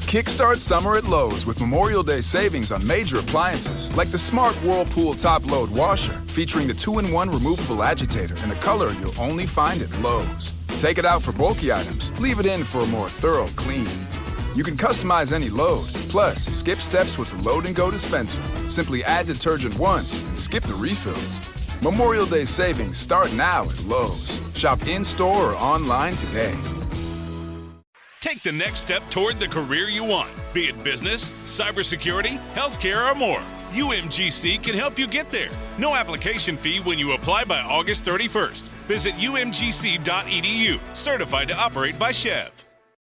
Kickstart summer at Lowe's with Memorial Day savings on major appliances like the Smart Whirlpool Top Load Washer, featuring the 2-in-1 removable agitator in a color you'll only find at Lowe's. Take it out for bulky items, leave it in for a more thorough clean. You can customize any load, plus skip steps with the Load and Go dispenser. Simply add detergent once and skip the refills. Memorial Day savings start now at Lowe's. Shop in-store or online today. Take the next step toward the career you want, be it business, cybersecurity, healthcare, or more. UMGC can help you get there. No application fee when you apply by August 31st. Visit umgc.edu, certified to operate by Chev.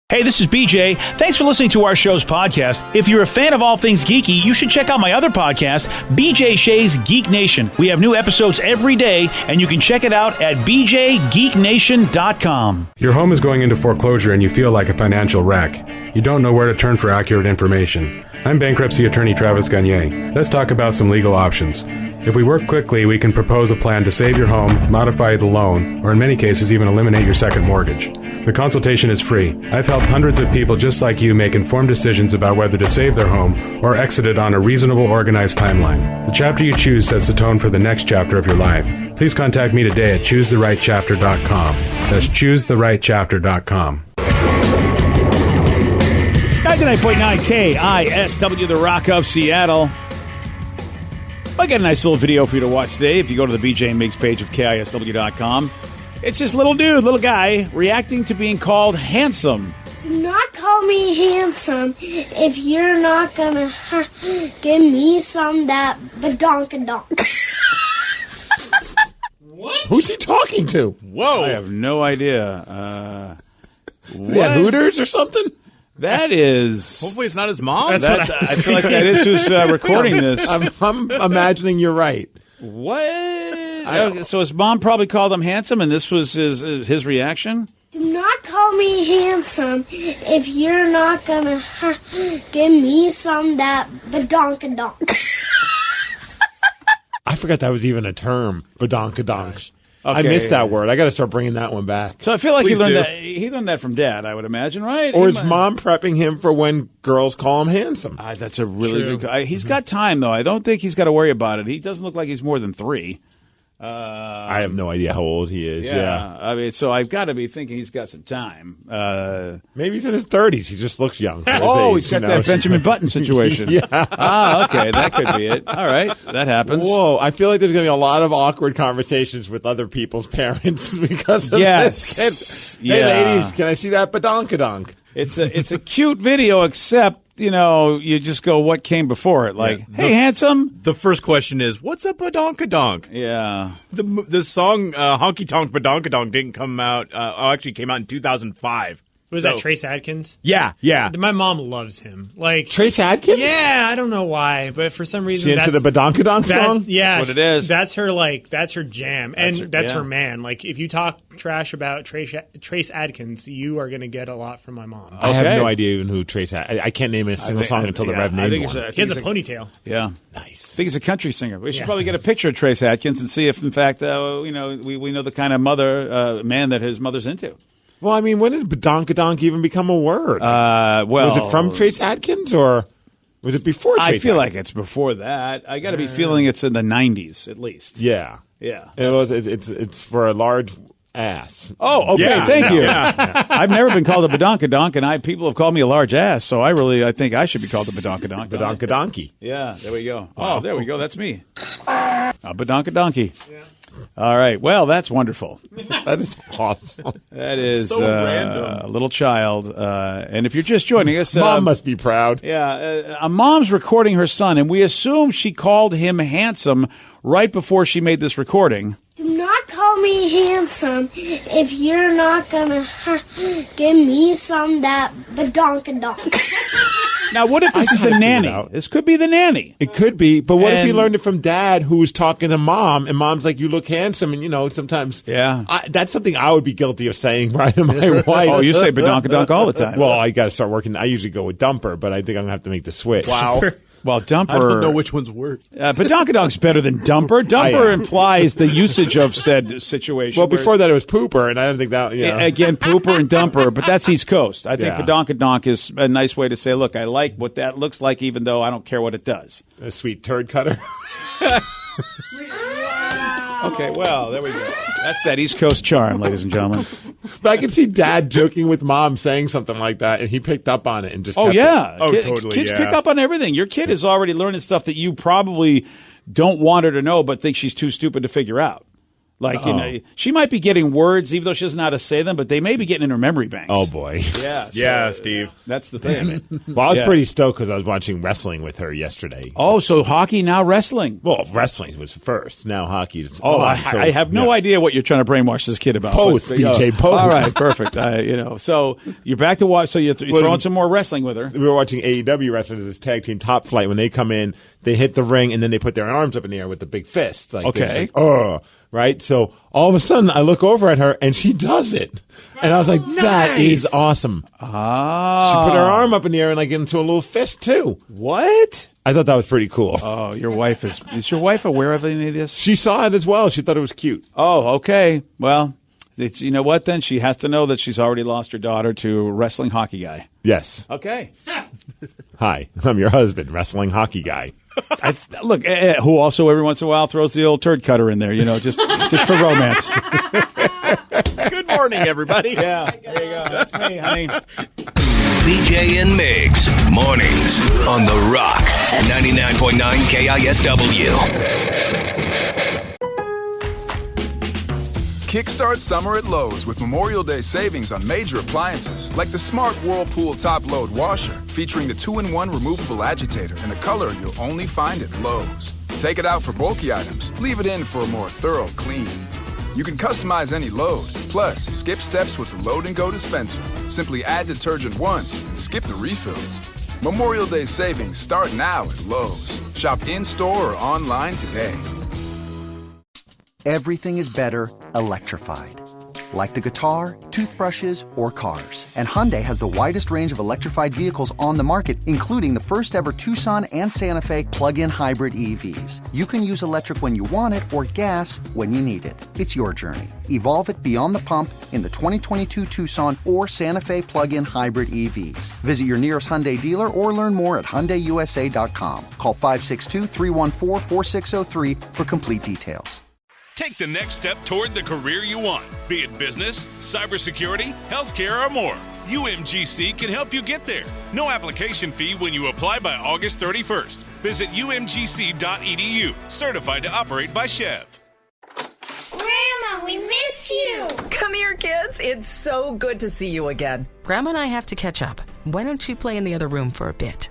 Hey, this is BJ. Thanks for listening to our show's podcast. If you're a fan of all things geeky, you should check out my other podcast, BJ Shea's Geek Nation. We have new episodes every day, and you can check it out at bjgeeknation.com. Your home is going into foreclosure and you feel like a financial wreck. You don't know where to turn for accurate information. I'm bankruptcy attorney Travis Gagne. Let's talk about some legal options. If we work quickly, we can propose a plan to save your home, modify the loan, or in many cases even eliminate your second mortgage. The consultation is free. I've helped hundreds of people just like you make informed decisions about whether to save their home or exit it on a reasonable, organized timeline. The chapter you choose sets the tone for the next chapter of your life. Please contact me today at choosetherightchapter.com. That's choosetherightchapter.com. 99.9 KISW, the Rock of Seattle. I got a nice little video for you to watch today if you go to the BJ and Migs page of KISW.com. It's this little dude, little guy, reacting to being called handsome. Do not call me handsome if you're not gonna give me some that badonkadonk. What? Who's he talking to? Whoa. I have no idea. Yeah, Hooters or something? That is... Hopefully it's not his mom. I feel like that is who's recording this. I'm imagining you're right. What? So his mom probably called him handsome, and this was his reaction? Do not call me handsome if you're not gonna give me some that badonkadonk. I forgot that was even a term, badonkadonk. Okay. I missed that word. I got to start bringing that one back. So I feel like he learned that from Dad, I would imagine, right? Or is Mom prepping him for when girls call him handsome? That's a really good... He's got time, though. I don't think he's got to worry about it. He doesn't look like he's more than 3. I have no idea how old he is. Yeah. I mean, so I've got to be thinking he's got some time. Maybe he's in his 30s. He just looks young. He's got that Benjamin Button situation. Yeah. Okay. That could be it. All right. That happens. Whoa. I feel like there's going to be a lot of awkward conversations with other people's parents because of this kid. Hey, ladies, can I see that badonkadonk? It's a cute video, except, you just go, what came before it? Like, hey, handsome. The first question is, what's a badonkadonk? Yeah. The song Honky Tonk Badonkadonk didn't come out, actually came out in 2005. Was that Trace Adkins? Yeah. My mom loves him. Like Trace Adkins? Yeah, I don't know why, but for some reason she into the badonkadonk song? Yeah, that's what it is. That's her that's her jam, that's her man. Like if you talk trash about Trace Adkins, you are going to get a lot from my mom. I have no idea even who Trace Adkins. I can't name a single song until the Rev named one. He has a ponytail. Yeah, nice. I think he's a country singer. We should probably get a picture of Trace Adkins and see if, in fact, we know the kind of man that his mother's into. Well, I mean, when did badonkadonk even become a word? Was it from Trace Adkins or was it before Trace Adkins? I feel like it's before that. I got to be feeling it's in the 90s at least. Yeah. It's for a large ass. Oh, okay. Yeah, thank you. Yeah. I've never been called a badonkadonk, and people have called me a large ass, so I think I should be called a badonkadonk. Badonkadonky. Yeah, there we go. Oh, there we go. That's me. A badonkadonky. Yeah. All right. Well, that's wonderful. That is awesome. That is so random. A little child. And if you're just joining us... Mom must be proud. Yeah. A mom's recording her son, and we assume she called him handsome right before she made this recording. Do not call me handsome if you're not gonna give me some that badonkadonk. Now, what if this is the nanny? This could be the nanny. It could be, but what if he learned it from Dad, who was talking to Mom, and Mom's like, "You look handsome," and sometimes, that's something I would be guilty of saying right to my wife. Oh, you say badonkadonk all the time. Well, I got to start working. I usually go with dumper, but I think I'm gonna have to make the switch. Wow. Well, dumper. I don't know which one's worse. But donkadonk's better than dumper. Dumper implies the usage of said situation. Well, before that it was pooper, and I don't think that. Again, pooper and dumper, but that's East Coast. I think badonkadonk is a nice way to say, look, I like what that looks like, even though I don't care what it does. A sweet turd cutter. Okay, well, there we go. That's that East Coast charm, ladies and gentlemen. But I can see Dad joking with Mom saying something like that, and he picked up on it and just. Oh yeah, totally. Kids pick up on everything. Your kid is already learning stuff that you probably don't want her to know, but think she's too stupid to figure out. Like, she might be getting words, even though she doesn't know how to say them, but they may be getting in her memory banks. Oh, boy. Yeah, Steve. That's the thing. Well, I was pretty stoked because I was watching wrestling with her yesterday. Oh, so hockey, now wrestling. Well, wrestling was first. Now hockey is I have no idea what you're trying to brainwash this kid about. Both, BJ, both. All right, perfect. So you're back to watch. So you're throwing some more wrestling with her. We were watching AEW wrestling as this tag team Top Flight. When they come in, they hit the ring, and then they put their arms up in the air with the big fist. Like, okay. Right? So all of a sudden, I look over at her, and she does it. And I was like, that is awesome. Ah. She put her arm up in the air and like into a little fist, too. What? I thought that was pretty cool. Oh, your wife is your wife aware of any of this? She saw it as well. She thought it was cute. Oh, okay. Well, you know what, then? She has to know that she's already lost her daughter to a wrestling hockey guy. Yes. Okay. Hi, I'm your husband, wrestling hockey guy. Look, who also every once in a while throws the old turd cutter in there, just for romance. Good morning, everybody. Yeah, there you go. That's me, honey. BJ and Migs, mornings on The Rock, 99.9 KISW. Kickstart summer at Lowe's with Memorial Day savings on major appliances like the smart Whirlpool top-load washer featuring the 2-in-1 removable agitator in a color you'll only find at Lowe's. Take it out for bulky items, leave it in for a more thorough clean. You can customize any load, plus skip steps with the Load and Go dispenser. Simply add detergent once and skip the refills. Memorial Day savings start now at Lowe's. Shop in-store or online today. Everything is better electrified. Like the guitar, toothbrushes, or cars. And Hyundai has the widest range of electrified vehicles on the market, including the first ever Tucson and Santa Fe plug-in hybrid EVs. You can use electric when you want it or gas when you need it. It's your journey. Evolve it beyond the pump in the 2022 Tucson or Santa Fe plug-in hybrid EVs. Visit your nearest Hyundai dealer or learn more at HyundaiUSA.com. Call 562-314-4603 for complete details. Take the next step toward the career you want, be it business, cybersecurity, healthcare, or more. UMGC can help you get there. No application fee when you apply by August 31st. Visit umgc.edu, certified to operate by Chev. Grandma, we miss you. Come here, kids. It's so good to see you again. Grandma and I have to catch up. Why don't you play in the other room for a bit?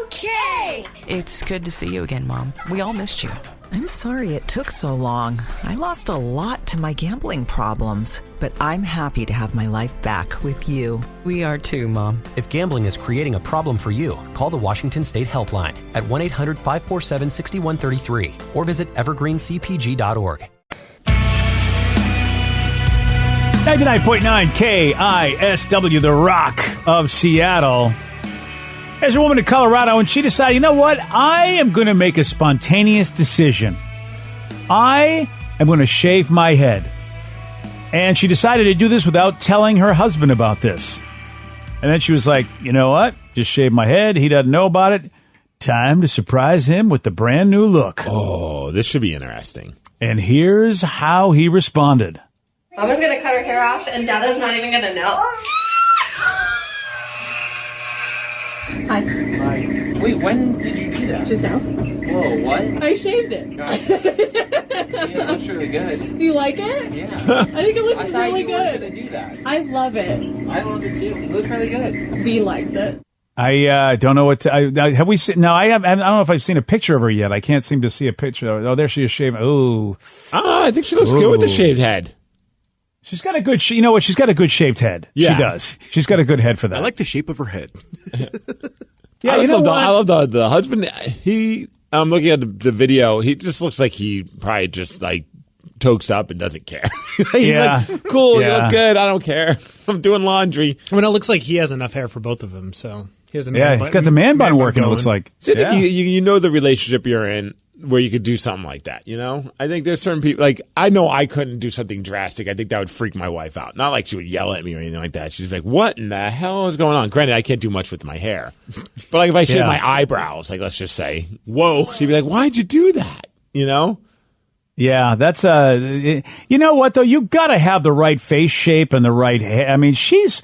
Okay. It's good to see you again, Mom. We all missed you. I'm sorry it took so long. I lost a lot to my gambling problems, but I'm happy to have my life back with you. We are too, Mom. If gambling is creating a problem for you, call the Washington State Helpline at 1-800-547-6133 or visit evergreencpg.org. 99.9 KISW, The Rock of Seattle. There's a woman in Colorado, and she decided, you know what? I am going to make a spontaneous decision. I am going to shave my head. And she decided to do this without telling her husband about this. And then she was like, you know what? Just shave my head. He doesn't know about it. Time to surprise him with the brand new look. Oh, this should be interesting. And here's how he responded. Mama's going to cut her hair off, and Dada's not even going to know. Hi. Hi. Wait, when did you do that? Just now. Whoa, what? I shaved it. Yeah, it looks really good. Do you like it? Yeah. I think it looks really good. I thought you were going to do that. I love it. I love it too. It looks really good. Dean likes it. I don't know what to, have we seen? No, I don't know if I've seen a picture of her yet. I can't seem to see a picture. Oh, there she is shaving. Ooh. Oh, I think she looks good with the shaved head. She's got a good, you know what? She's got a good shaped head. Yeah. She does. She's got a good head for that. I like the shape of her head. Yeah, I love the husband. I'm looking at the video. He just looks like he probably just like tokes up and doesn't care. He's like, cool, you look good. I don't care. I'm doing laundry. I mean, it looks like he has enough hair for both of them, so. He has the Yeah, he's got the man bun working, it looks like. See, I think Yeah. you know the relationship you're in where you could do something like that, you know? I think there's certain people, like, I know I couldn't do something drastic. I think that would freak my wife out. Not like she would yell at me or anything like that. She's like, what in the hell is going on? Granted, I can't do much with my hair. But like if I shave my eyebrows, like let's just say, whoa, she'd be like, why'd you do that? You know? Yeah, that's you know what though, you got to have the right face shape and the right hair. I mean, she's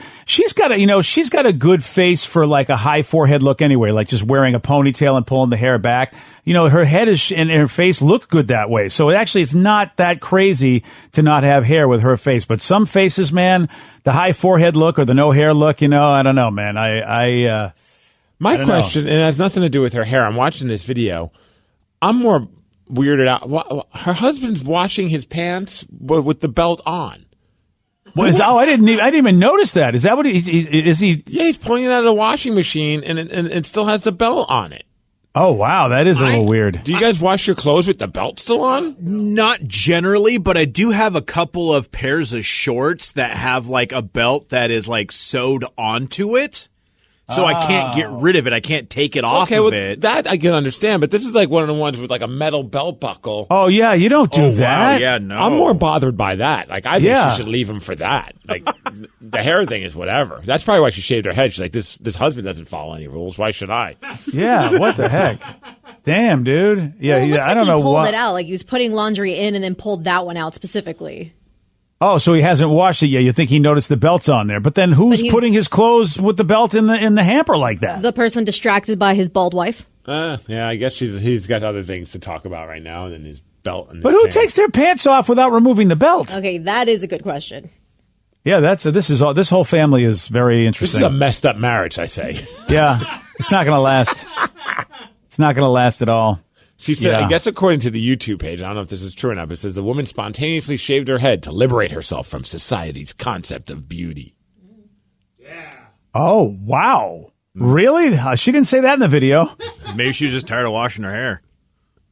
got she's got a good face for like a high forehead look anyway, like just wearing a ponytail and pulling the hair back. You know, her head and her face look good that way. So actually it's not that crazy to not have hair with her face, but some faces, man, the high forehead look or the no hair look, you know, I don't know, man. My question, and it has nothing to do with her hair. I'm watching this video. I'm more weirded out. Her husband's washing his pants with the belt on. What is? Oh, I didn't even notice that. Is that what is he? Yeah, he's pulling it out of the washing machine, and it still has the belt on it. Oh wow, that is a little weird. Do you guys wash your clothes with the belt still on? Not generally, but I do have a couple of pairs of shorts that have like a belt that is like sewed onto it. So I can't get rid of it. I can't take it off of it. That I can understand, but this is like one of the ones with like a metal belt buckle. Oh, yeah, you don't do that. Wow, yeah, no. I'm more bothered by that. Like, I think she should leave him for that. Like, the hair thing is whatever. That's probably why she shaved her head. She's like, this husband doesn't follow any rules. Why should I? Yeah, what the heck? Damn, dude. Yeah, Well, it looks I like don't he know pulled what. it out. Like he was putting laundry in and then pulled that one out specifically. Oh, so he hasn't washed it yet. You think he noticed the belt's on there. But then who's putting his clothes with the belt in the hamper like that? The person distracted by his bald wife. Yeah, I guess he's got other things to talk about right now than his belt. And But who takes their pants off without removing the belt? Okay, that is a good question. Yeah, this whole family is very interesting. This is a messed up marriage, I say. Yeah, it's not going to last. It's not going to last at all. She said, I guess according to the YouTube page, I don't know if this is true or not, but it says the woman spontaneously shaved her head to liberate herself from society's concept of beauty. Oh, wow. Really? She didn't say that in the video. Maybe she was just tired of washing her hair.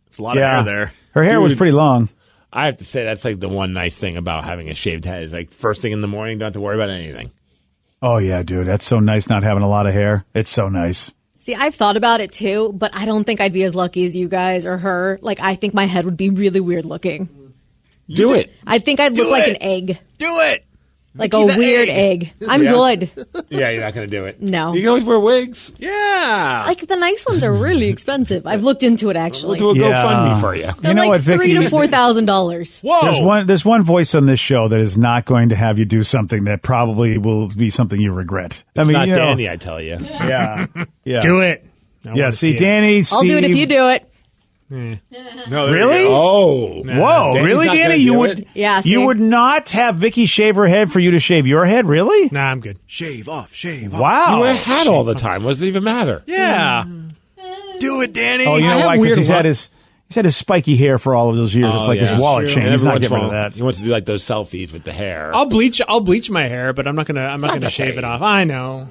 There's a lot of hair there. Her hair was pretty long. I have to say, that's like the one nice thing about having a shaved head. Is like first thing in the morning, don't have to worry about anything. Oh, yeah, dude. That's so nice not having a lot of hair. It's so nice. See, I've thought about it too, but I don't think I'd be as lucky as you guys or her. Like, I think my head would be really weird looking. Do it. I think I'd look like an egg. Do it. Like a weird egg. I'm good. Yeah, you're not going to do it. No. You can always wear wigs. Yeah. Like, the nice ones are really expensive. I've looked into it, actually. We'll do a GoFundMe for you. They're You know like what, Vicky? $3,000 to $4,000. Whoa. There's one voice on this show that is not going to have you do something that probably will be something you regret. It's not you know, Danny, I tell you. Yeah. Yeah. Do it. Yeah, see, Danny, Steve. I'll do it if you do it. No, Really? Oh. Whoa, Danny's really, not Danny? gonna You do would, it? Yeah, you see? would not have Vicky shave her head for you to shave your head, really? Nah, I'm good. Shave off, shave off. Wow. You wear a hat all the time. What does it even matter? Yeah. Do it, Danny. Oh, you I know have why? Because weird he's had his spiky hair for all of those years. It's like his wallet chain. And He's not every getting rid once of in a while, that. He wants to do like those selfies with the hair. I'll bleach my hair, but I'm not gonna the shave same. it off. I know.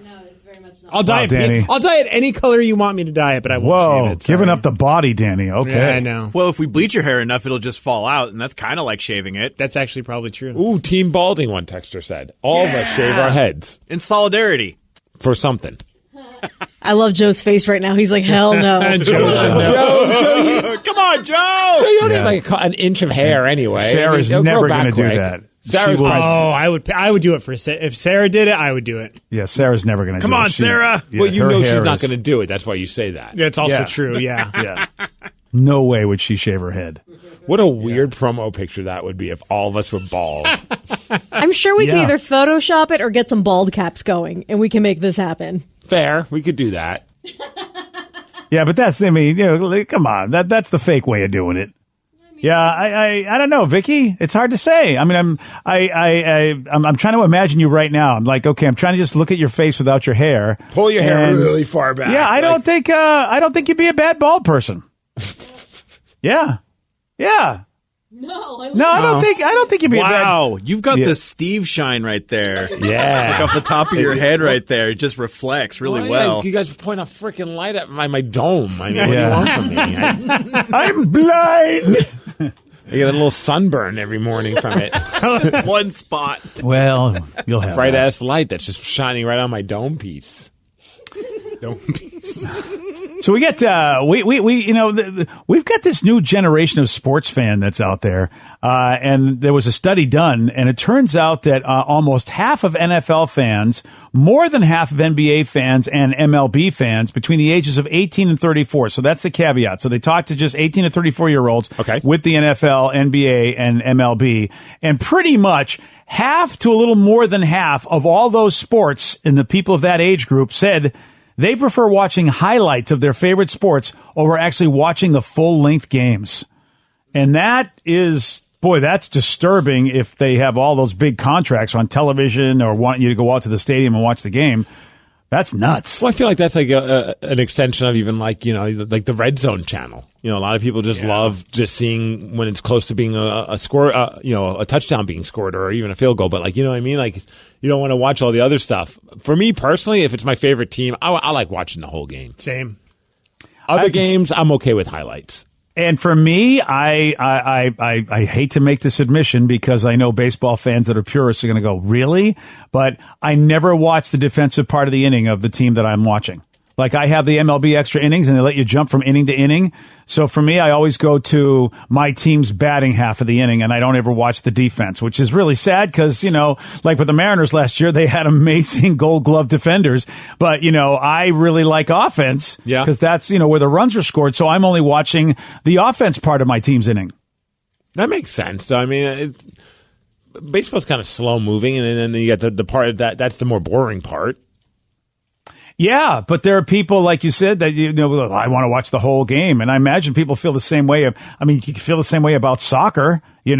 I'll dye it. Danny. I'll dye it any color you want me to dye it, but I won't Whoa, shave it. giving sorry. up the body, Danny. Okay. Yeah, I know. Well, if we bleach your hair enough, it'll just fall out, and that's kind of like shaving it. That's actually probably true. Ooh, team balding, one texter said. All of us shave our heads. In solidarity. For something. I love Joe's face right now. He's like, hell no. Joe, Come on, Joe! you don't need like an inch of hair anyway. Sarah's It'll never grow back going to do quick. that. Sarah's She will- probably- I would do it for if Sarah did it. I would do it. Yeah, Sarah's never going to do it. Come on, She's- Sarah. yeah, well, you her know she's hair not is- going to do it. That's why you say that. That's also Yeah. true. Yeah. Yeah. No way would she shave her head. What a weird promo picture that would be if all of us were bald. I'm sure we can Yeah. either Photoshop it or get some bald caps going, and we can make this happen. Fair. We could do that. Yeah, but that's, I mean, you know, come on. That's the fake way of doing it. Yeah, I don't know, Vicky. It's hard to say. I mean, I'm trying to imagine you right now. I'm like, okay, I'm trying to just look at your face without your hair. Pull your hair And- really far back. Yeah, I don't think you'd be a bad bald person. Yeah. No, I don't think you'd be a bad. Wow, you've got Yeah. the Steve shine right there. Yeah. Like off the top of your head right there. It just reflects really well. You guys point a freaking light at my dome. I mean, what do you Yeah. want from me? I'm blind. I get a little sunburn every morning from it. One spot. Well, you'll have Bright that. ass light that's just shining right on my dome piece. Don't be. So we get we've got this new generation of sports fan that's out there, and there was a study done, and it turns out that almost half of NFL fans, more than half of NBA fans and MLB fans between the ages of 18 and 34. So that's the caveat. So they talked to just 18 to 34-year-olds with the NFL, NBA, and MLB, and pretty much half to a little more than half of all those sports and the people of that age group said they prefer watching highlights of their favorite sports over actually watching the full-length games. And that is, boy, that's disturbing if they have all those big contracts on television or want you to go out to the stadium and watch the game. That's nuts. Well, I feel like that's like an extension of even like the Red Zone channel. A lot of people just love just seeing when it's close to being a score, a touchdown being scored or even a field goal. But like, you know what I mean? Like, you don't want to watch all the other stuff. For me personally, if it's my favorite team, I like watching the whole game. Same. Other games, I'm okay with highlights. And for me, I hate to make this admission because I know baseball fans that are purists are going to go, really? But I never watch the defensive part of the inning of the team that I'm watching. Like I have the MLB extra innings and they let you jump from inning to inning. So for me, I always go to my team's batting half of the inning and I don't ever watch the defense, which is really sad because, like with the Mariners last year, they had amazing Gold Glove defenders. But, I really like offense because that's, where the runs are scored. So I'm only watching the offense part of my team's inning. That makes sense. I mean, baseball's kind of slow moving and then you get the part that's the more boring part. Yeah, but there are people, like you said, that, I want to watch the whole game. And I imagine people feel the same way. You can feel the same way about soccer. There's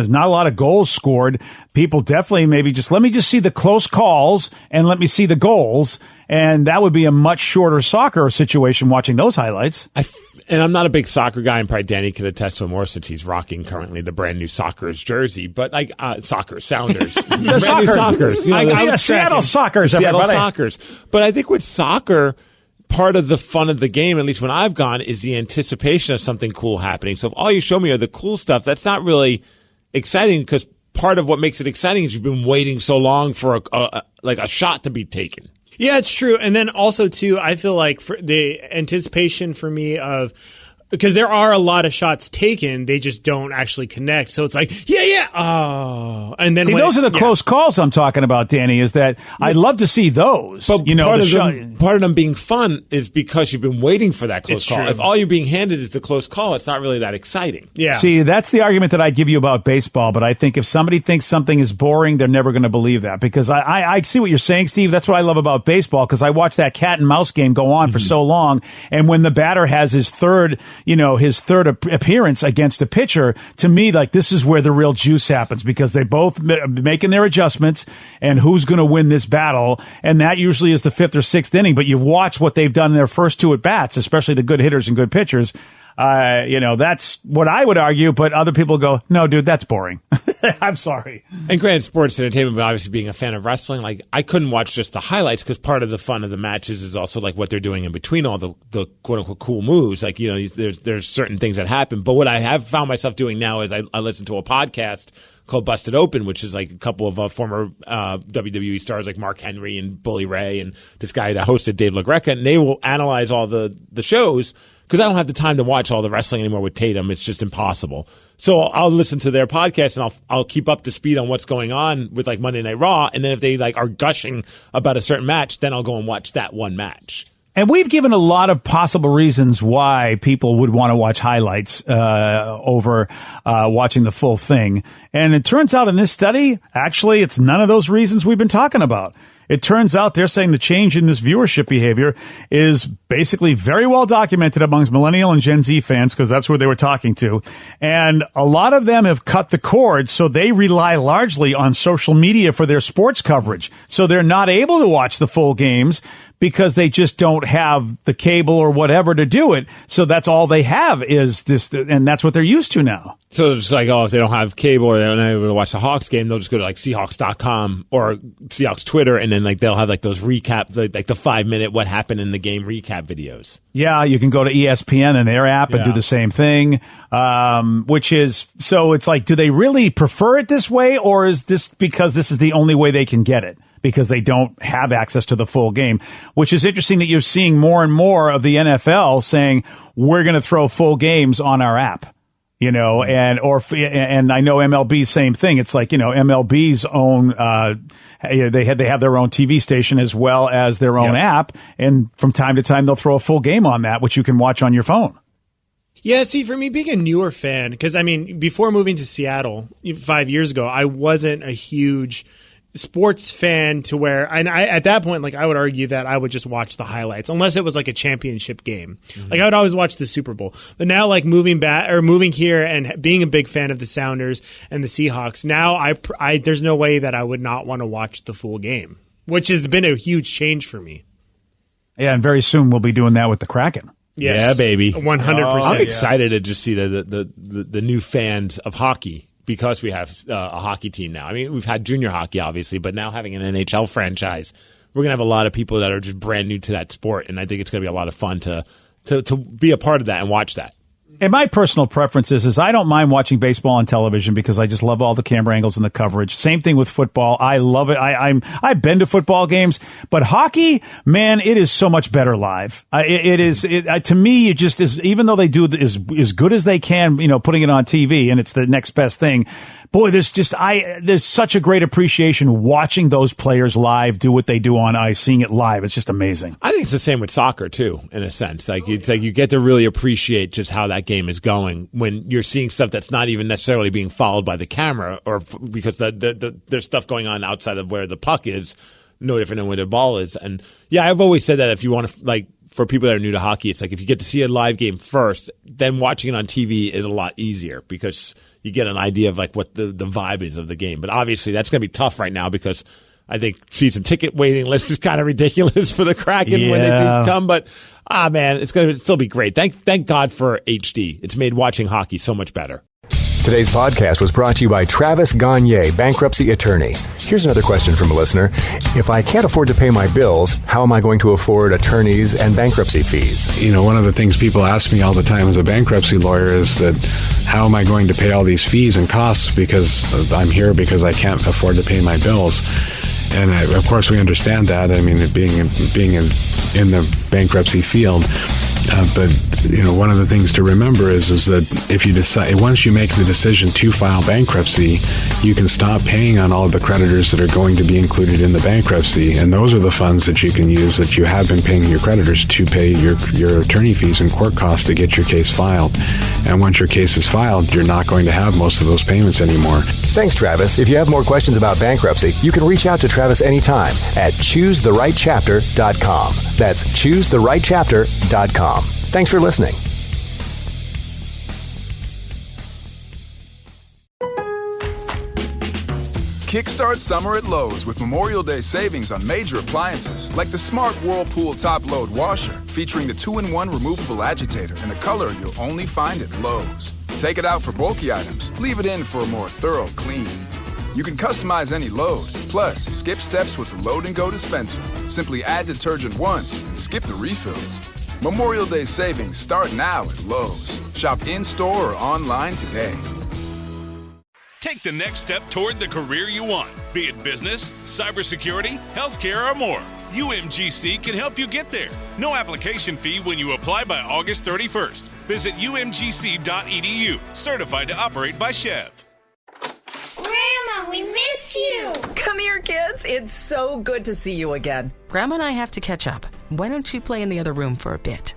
not a lot of goals scored. People definitely maybe let me just see the close calls and let me see the goals. And that would be a much shorter soccer situation watching those highlights. And I'm not a big soccer guy, and probably Danny could attest to it more since he's rocking currently the brand new Sockers jersey. But like Sounders, the Sockers, Seattle Sockers, Seattle Sockers. But I think with soccer, part of the fun of the game, at least when I've gone, is the anticipation of something cool happening. So if all you show me are the cool stuff, that's not really exciting because part of what makes it exciting is you've been waiting so long for a shot to be taken. Yeah, it's true. And then also, too, I feel like for the anticipation for me of – because there are a lot of shots taken, they just don't actually connect. So it's like, oh. And then those are the close calls I'm talking about, Danny, is that I'd love to see those. But part of them being fun is because you've been waiting for that close call. True. If all you're being handed is the close call, it's not really that exciting. Yeah. See, that's the argument that I give you about baseball, but I think if somebody thinks something is boring, they're never going to believe that. Because I see what you're saying, Steve. That's what I love about baseball, because I watch that cat and mouse game go on for so long, and when the batter has his third appearance against a pitcher, to me, like, this is where the real juice happens because they both making their adjustments and who's going to win this battle. And that usually is the fifth or sixth inning, but you watch what they've done in their first two at bats, especially the good hitters and good pitchers. That's what I would argue, but other people go, no, dude, that's boring. I'm sorry. And granted, sports entertainment, but obviously being a fan of wrestling, like I couldn't watch just the highlights because part of the fun of the matches is also like what they're doing in between all the quote unquote cool moves. Like, there's certain things that happen. But what I have found myself doing now is I listen to a podcast called Busted Open, which is like a couple of former WWE stars like Mark Henry and Bully Ray and this guy that hosted Dave LaGreca, and they will analyze all the shows. Because I don't have the time to watch all the wrestling anymore with Tatum. It's just impossible. So I'll listen to their podcast and I'll keep up to speed on what's going on with like Monday Night Raw. And then if they like are gushing about a certain match, then I'll go and watch that one match. And we've given a lot of possible reasons why people would want to watch highlights over watching the full thing. And it turns out in this study, actually, it's none of those reasons we've been talking about. It turns out they're saying the change in this viewership behavior is basically very well documented amongst millennial and Gen Z fans, because that's where they were talking to. And a lot of them have cut the cord, so they rely largely on social media for their sports coverage. So they're not able to watch the full games because they just don't have the cable or whatever to do it. So that's all they have is this, and that's what they're used to now. So it's like, if they don't have cable or they're not able to watch the Hawks game, they'll just go to like Seahawks.com or Seahawks Twitter, and then like they'll have like those recap, like the 5-minute what happened in the game recap videos. Yeah, you can go to ESPN and their app and do the same thing, which is, so it's like, do they really prefer it this way, or is this because this is the only way they can get it? because they don't have access to the full game, which is interesting that you're seeing more and more of the NFL saying, we're going to throw full games on our app. And I know MLB, same thing. It's like, MLB's own, they have their own TV station as well as their own app. And from time to time, they'll throw a full game on that, which you can watch on your phone. Yeah, see, for me, being a newer fan, because, before moving to Seattle 5 years ago, I wasn't a huge sports fan to where, and at that point, I would argue that I would just watch the highlights, unless it was a championship game. Mm-hmm. I would always watch the Super Bowl. But now, moving here and being a big fan of the Sounders and the Seahawks, now there's no way that I would not want to watch the full game, which has been a huge change for me. Yeah, and very soon we'll be doing that with the Kraken. Yes, yeah, baby, 100%. I'm excited to just see the new fans of hockey because we have a hockey team now. We've had junior hockey, obviously, but now having an NHL franchise, we're gonna have a lot of people that are just brand new to that sport, and I think it's gonna be a lot of fun to be a part of that and watch that. And my personal preference is I don't mind watching baseball on television because I just love all the camera angles and the coverage. Same thing with football. I love it. I've been to football games, but hockey, man, it is so much better live. To me, it just is, even though they do as good as they can, putting it on TV and it's the next best thing. Boy, there's such a great appreciation watching those players live do what they do on ice, seeing it live. It's just amazing. I think it's the same with soccer too, in a sense. It's like you get to really appreciate just how that game is going when you're seeing stuff that's not even necessarily being followed by the camera, or because there's stuff going on outside of where the puck is, no different than where the ball is. And yeah, I've always said that if you want to, for people that are new to hockey, it's if you get to see a live game first, then watching it on TV is a lot easier because you get an idea of what the vibe is of the game. But obviously that's going to be tough right now because I think season ticket waiting list is kind of ridiculous for the Kraken when they do come. But man, it's going to still be great. Thank God for HD. It's made watching hockey so much better. Today's podcast was brought to you by Travis Gagne, bankruptcy attorney. Here's another question from a listener. If I can't afford to pay my bills, how am I going to afford attorneys and bankruptcy fees? One of the things people ask me all the time as a bankruptcy lawyer is that how am I going to pay all these fees and costs because I'm here because I can't afford to pay my bills? And of course, we understand that. Being in the bankruptcy field, but one of the things to remember is that if you decide, once you make the decision to file bankruptcy, you can stop paying on all of the creditors that are going to be included in the bankruptcy, and those are the funds that you can use that you have been paying your creditors to pay your attorney fees and court costs to get your case filed. And once your case is filed, you're not going to have most of those payments anymore. Thanks, Travis. If you have more questions about bankruptcy, you can reach out to Travis anytime at ChooseTheRightChapter.com. That's ChooseTheRightChapter.com. Thanks for listening. Kickstart summer at Lowe's with Memorial Day savings on major appliances like the smart Whirlpool top-load washer featuring the 2-in-1 removable agitator in a color you'll only find at Lowe's. Take it out for bulky items, leave it in for a more thorough clean. You can customize any load, plus skip steps with the Load and Go dispenser. Simply add detergent once and skip the refills. Memorial Day savings start now at Lowe's. Shop in-store or online today. Take the next step toward the career you want, be it business, cybersecurity, healthcare, or more. UMGC can help you get there. No application fee when you apply by August 31st. Visit umgc.edu, certified to operate by Chev. Grandma, we missed you. Come here, kids. It's so good to see you again. Grandma and I have to catch up. Why don't you play in the other room for a bit?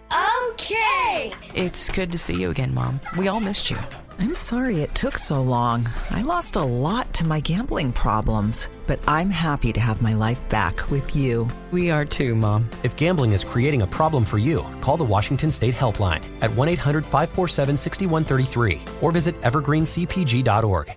Okay. It's good to see you again, Mom. We all missed you. I'm sorry it took so long. I lost a lot to my gambling problems, but I'm happy to have my life back with you. We are too, Mom. If gambling is creating a problem for you, call the Washington State Helpline at 1-800-547-6133 or visit evergreencpg.org.